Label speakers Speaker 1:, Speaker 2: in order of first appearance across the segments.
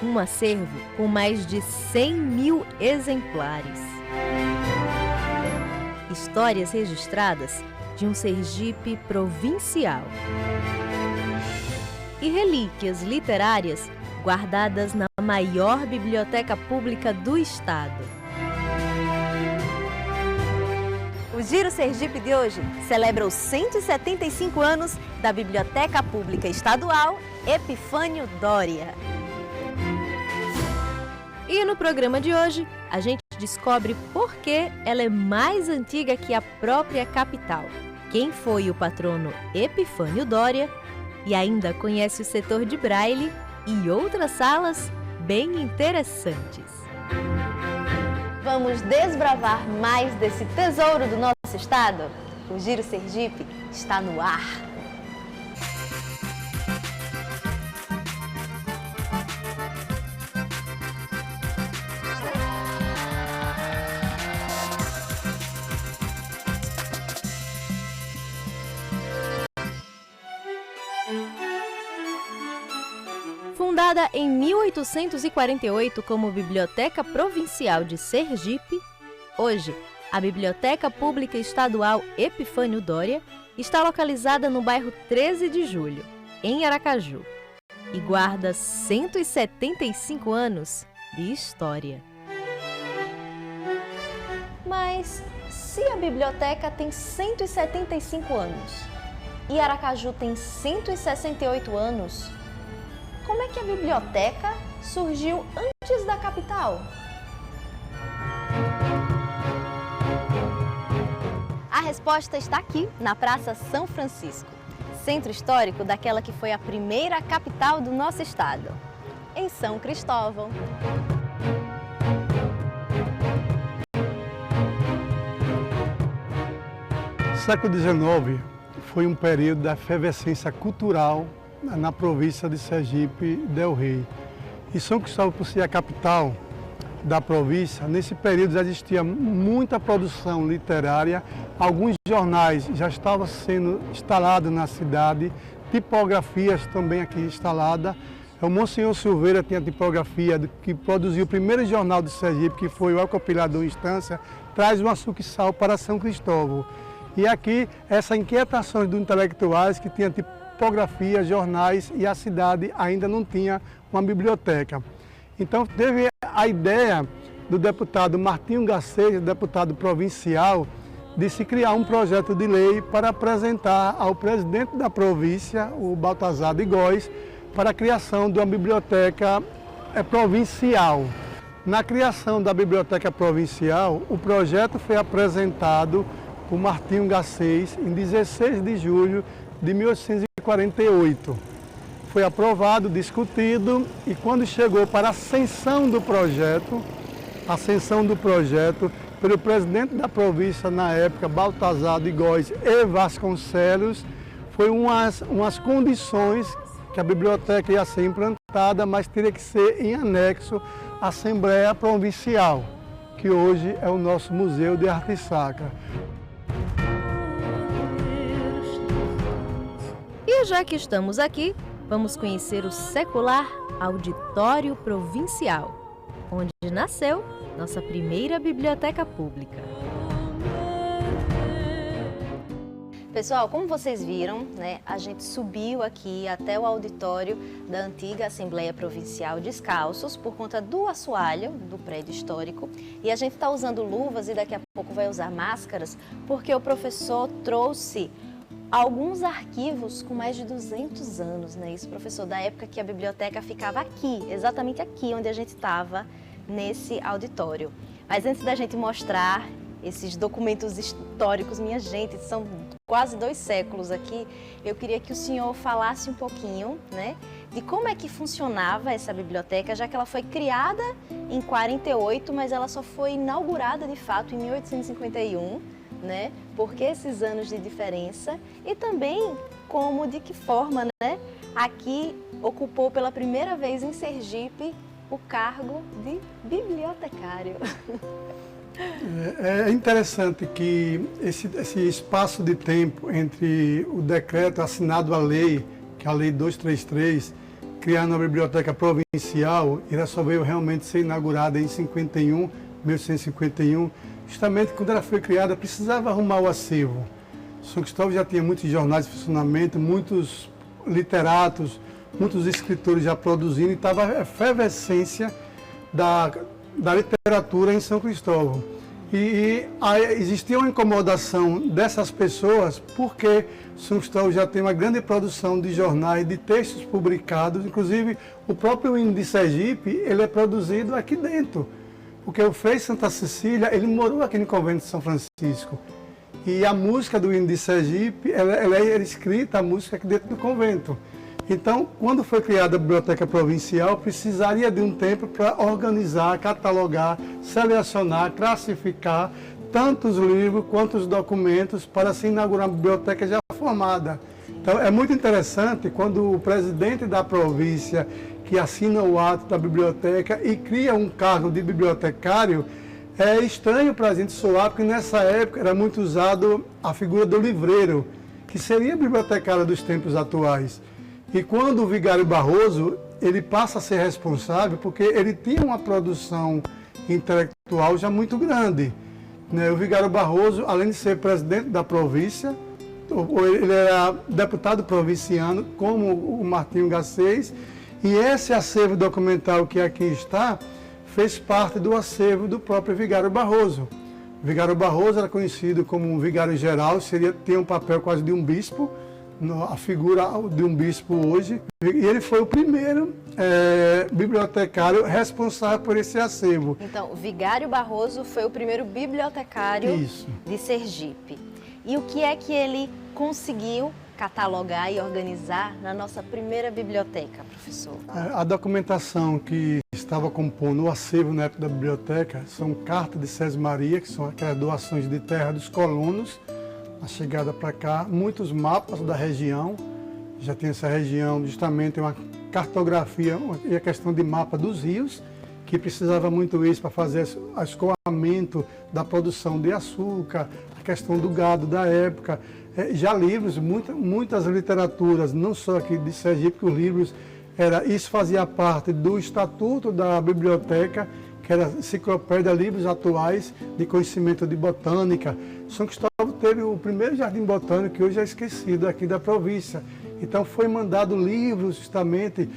Speaker 1: um acervo com mais de 100 mil exemplares. Histórias registradas de um Sergipe provincial. E relíquias literárias guardadas na maior biblioteca pública do estado. O Giro Sergipe de hoje celebra os 175 anos da Biblioteca Pública Estadual Epifânio Doria. E no programa de hoje, a gente descobre por que ela é mais antiga que a própria capital, quem foi o patrono Epifânio Doria e ainda conhece o setor de Braille e outras salas bem interessantes. Vamos desbravar mais desse tesouro do nosso estado? O Giro Sergipe está no ar. Fundada em 1848 como Biblioteca Provincial de Sergipe, hoje a Biblioteca Pública Estadual Epifânio Doria está localizada no bairro 13 de Julho, em Aracaju, e guarda 175 anos de história. Mas se a biblioteca tem 175 anos e Aracaju tem 168 anos, como é que a biblioteca surgiu antes da capital? A resposta está aqui, na Praça São Francisco, centro histórico daquela que foi a primeira capital do nosso estado, em São Cristóvão.
Speaker 2: O século XIX foi um período da efervescência cultural na província de Sergipe del Rei. E São Cristóvão, por ser a capital da província, nesse período já existia muita produção literária, alguns jornais já estavam sendo instalados na cidade, tipografias também aqui instaladas. O Monsenhor Silveira tinha tipografia que produziu o primeiro jornal de Sergipe, que foi o El Compilador Instância, traz um açúcar e sal para São Cristóvão. E aqui, essa inquietação dos intelectuais que tinham tipografia, jornais, e a cidade ainda não tinha uma biblioteca. Então teve a ideia do deputado Martinho Garcês, deputado provincial, de se criar um projeto de lei para apresentar ao presidente da província, o Baltazar de Góes, para a criação de uma biblioteca provincial. Na criação da biblioteca provincial, o projeto foi apresentado por Martinho Garcês em 16 de julho de 1848. Foi aprovado, discutido, e quando chegou para a ascensão do projeto pelo presidente da província na época, Baltazar de Góes e Vasconcelos, foi umas condições que a biblioteca ia ser implantada, mas teria que ser em anexo à Assembleia Provincial, que hoje é o nosso Museu de Arte Sacra.
Speaker 1: E já que estamos aqui, vamos conhecer o secular Auditório Provincial, onde nasceu nossa primeira biblioteca pública. Pessoal, como vocês viram, né, a gente subiu aqui até o auditório da antiga Assembleia Provincial descalços por conta do assoalho do prédio histórico, e a gente está usando luvas e daqui a pouco vai usar máscaras porque o professor trouxe alguns arquivos com mais de 200 anos, né? Isso, professor, da época que a biblioteca ficava aqui, exatamente aqui onde a gente estava, nesse auditório. Mas antes da gente mostrar esses documentos históricos, minha gente, são quase 2 séculos aqui, eu queria que o senhor falasse um pouquinho, né, de como é que funcionava essa biblioteca, já que ela foi criada em 48, mas ela só foi inaugurada de fato em 1851, né? Por que esses anos de diferença? E também como, de que forma, né, aqui ocupou pela primeira vez em Sergipe o cargo de bibliotecário.
Speaker 2: É interessante que esse espaço de tempo entre o decreto assinado a lei, que é a Lei 233, criando a biblioteca provincial, ela só veio realmente ser inaugurada em 1851, justamente quando ela foi criada, precisava arrumar o acervo. São Cristóvão já tinha muitos jornais em funcionamento, muitos literatos, muitos escritores já produzindo, e estava a efervescência da literatura em São Cristóvão. Existia uma incomodação dessas pessoas porque São Cristóvão já tem uma grande produção de jornais, de textos publicados, inclusive o próprio hino de Sergipe, ele é produzido aqui dentro, porque o Frei Santa Cecília, ele morou aqui no convento de São Francisco, e a música do hino de Sergipe, ela é escrita, a música aqui dentro do convento. Então, quando foi criada a Biblioteca Provincial, precisaria de um tempo para organizar, catalogar, selecionar, classificar tanto os livros quanto os documentos para se inaugurar uma biblioteca já formada. Então, é muito interessante quando o presidente da província, que assina o ato da biblioteca e cria um cargo de bibliotecário, é estranho para a gente soar, porque nessa época era muito usado a figura do livreiro, que seria bibliotecário dos tempos atuais. E quando o Vigário Barroso, ele passa a ser responsável, porque ele tinha uma produção intelectual já muito grande, né? O Vigário Barroso, além de ser presidente da província, ele era deputado provinciano, como o Martinho Garcês, e esse acervo documental que aqui está, fez parte do acervo do próprio Vigário Barroso. O Vigário Barroso era conhecido como um vigário geral, tinha um papel quase de um bispo, a figura de um bispo hoje, e ele foi o primeiro bibliotecário responsável por esse acervo.
Speaker 1: Então, Vigário Barroso foi o primeiro bibliotecário de Sergipe. E o que é que ele conseguiu catalogar e organizar na nossa primeira biblioteca, professor?
Speaker 2: A documentação que estava compondo o acervo na época da biblioteca são cartas de Sesmaria, que são aquelas doações de terra dos colonos, a chegada para cá, muitos mapas da região, já tem essa região justamente uma cartografia e a questão de mapa dos rios, que precisava muito isso para fazer o escoamento da produção de açúcar, a questão do gado da época, já livros, muitas literaturas, não só aqui de Sergipe, que os livros, isso fazia parte do estatuto da biblioteca, que era enciclopédia, livros atuais de conhecimento de botânica. São Cristóvão teve o primeiro jardim botânico, que hoje é esquecido aqui da província. Então foi mandado livros justamente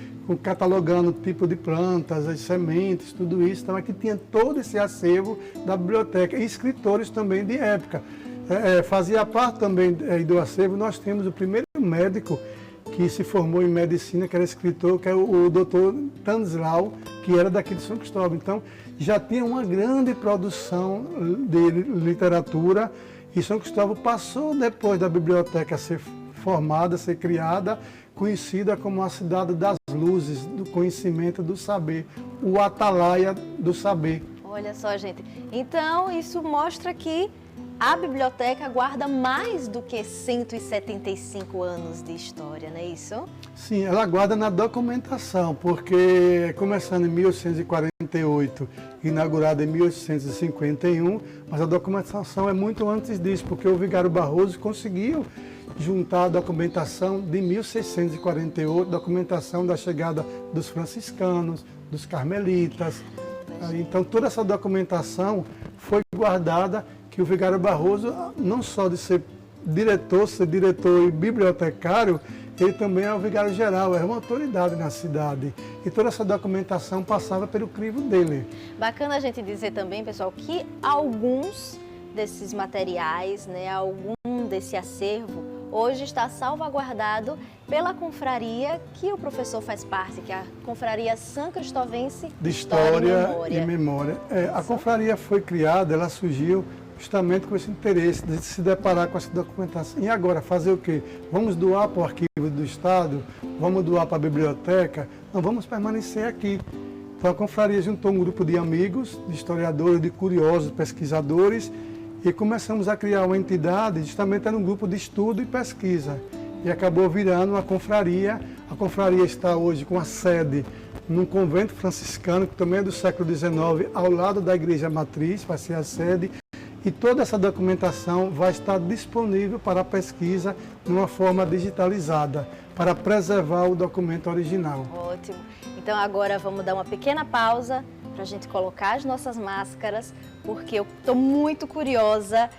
Speaker 2: catalogando o tipo de plantas, as sementes, tudo isso. Então aqui tinha todo esse acervo da biblioteca e escritores também de época. Fazia parte também do acervo, nós temos o primeiro médico que se formou em medicina, que era escritor, que é o doutor Tanslau, que era daqui de São Cristóvão. Então, já tinha uma grande produção de literatura, e São Cristóvão passou, depois da biblioteca ser formada, ser criada, conhecida como a cidade das luzes, do conhecimento, do saber, o atalaia do saber.
Speaker 1: Olha só, gente. Então, isso mostra que a biblioteca guarda mais do que 175 anos de história, não é isso?
Speaker 2: Sim, ela guarda na documentação, porque começando em 1848, inaugurada em 1851, mas a documentação é muito antes disso, porque o Vigário Barroso conseguiu juntar a documentação de 1648, documentação da chegada dos franciscanos, dos carmelitas. Então toda essa documentação foi guardada, que o Vigário Barroso, não só de ser diretor e bibliotecário, ele também é o vigário geral, era uma autoridade na cidade. E toda essa documentação passava pelo crivo dele.
Speaker 1: Bacana a gente dizer também, pessoal, que alguns desses materiais, né, algum desse acervo, hoje está salvaguardado pela confraria que o professor faz parte, que é a Confraria São Cristovense
Speaker 2: de História e Memória. A confraria foi criada, ela surgiu justamente com esse interesse de se deparar com essa documentação. E agora, fazer o quê? Vamos doar para o arquivo do Estado? Vamos doar para a biblioteca? Não, vamos permanecer aqui. Então a confraria juntou um grupo de amigos, de historiadores, de curiosos, pesquisadores, e começamos a criar uma entidade, justamente era um grupo de estudo e pesquisa. E acabou virando uma confraria. A confraria está hoje com a sede num convento franciscano, que também é do século XIX, ao lado da igreja matriz, vai ser a sede. E toda essa documentação vai estar disponível para a pesquisa de uma forma digitalizada, para preservar o documento original.
Speaker 1: Ótimo. Então agora vamos dar uma pequena pausa para a gente colocar as nossas máscaras, porque eu estou muito curiosa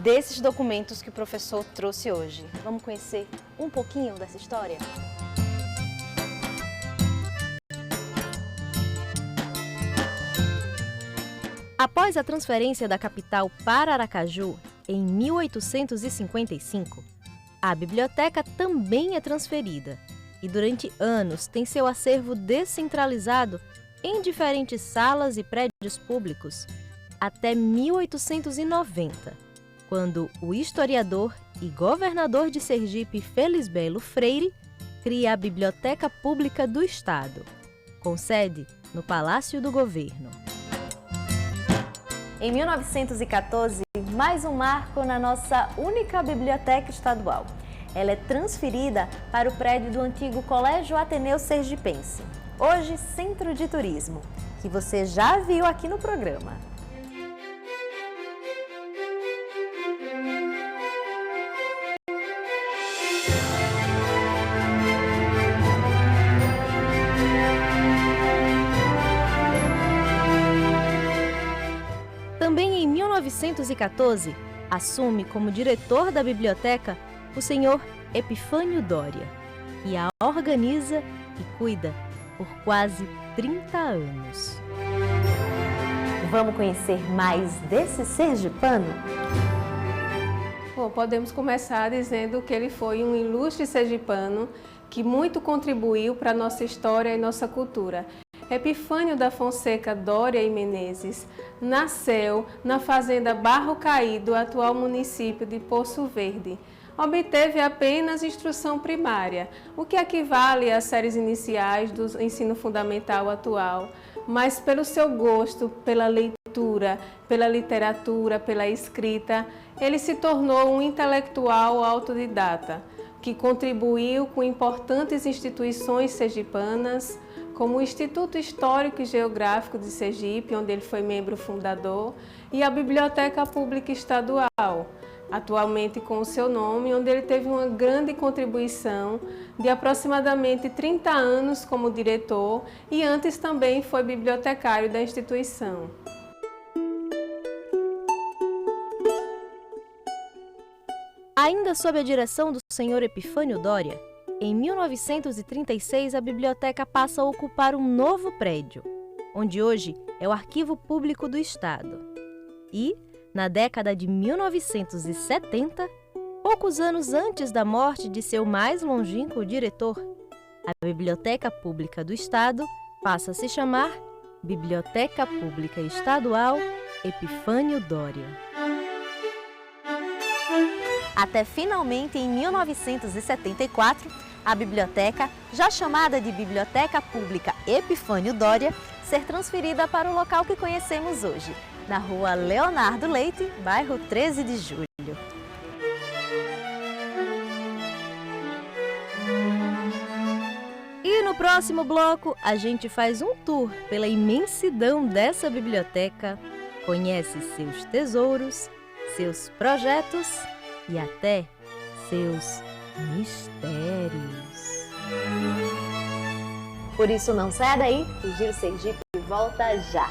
Speaker 1: desses documentos que o professor trouxe hoje. Vamos conhecer um pouquinho dessa história? Após a transferência da capital para Aracaju, em 1855, a biblioteca também é transferida e durante anos tem seu acervo descentralizado em diferentes salas e prédios públicos até 1890, quando o historiador e governador de Sergipe Felisbelo Freire cria a Biblioteca Pública do Estado, com sede no Palácio do Governo. Em 1914, mais um marco na nossa única biblioteca estadual. Ela é transferida para o prédio do antigo Colégio Ateneu Sergipense, hoje Centro de Turismo, que você já viu aqui no programa. Também em 1914, assume como diretor da biblioteca o senhor Epifânio Doria, que a organiza e cuida por quase 30 anos. Vamos conhecer mais desse sergipano?
Speaker 3: Bom, podemos começar dizendo que ele foi um ilustre sergipano que muito contribuiu para a nossa história e nossa cultura. Epifânio da Fonseca Doria e Menezes nasceu na fazenda Barro Caído, atual município de Poço Verde. Obteve apenas instrução primária, o que equivale às séries iniciais do ensino fundamental atual, mas pelo seu gosto pela leitura, pela literatura, pela escrita, ele se tornou um intelectual autodidata, que contribuiu com importantes instituições sergipanas, como o Instituto Histórico e Geográfico de Sergipe, onde ele foi membro fundador, e a Biblioteca Pública Estadual, atualmente com o seu nome, onde ele teve uma grande contribuição de aproximadamente 30 anos como diretor e antes também foi bibliotecário da instituição.
Speaker 1: Ainda sob a direção do senhor Epifânio Doria, em 1936 a biblioteca passa a ocupar um novo prédio, onde hoje é o Arquivo Público do Estado. E, na década de 1970, poucos anos antes da morte de seu mais longínquo diretor, a Biblioteca Pública do Estado passa a se chamar Biblioteca Pública Estadual Epifânio Doria. Até finalmente, em 1974, a biblioteca, já chamada de Biblioteca Pública Epifânio Doria, ser transferida para o local que conhecemos hoje, na Rua Leonardo Leite, bairro 13 de Julho. E no próximo bloco, a gente faz um tour pela imensidão dessa biblioteca, conhece seus tesouros, seus projetos e até seus mistérios. Por isso não sai daí, o Giro Sergipe volta já!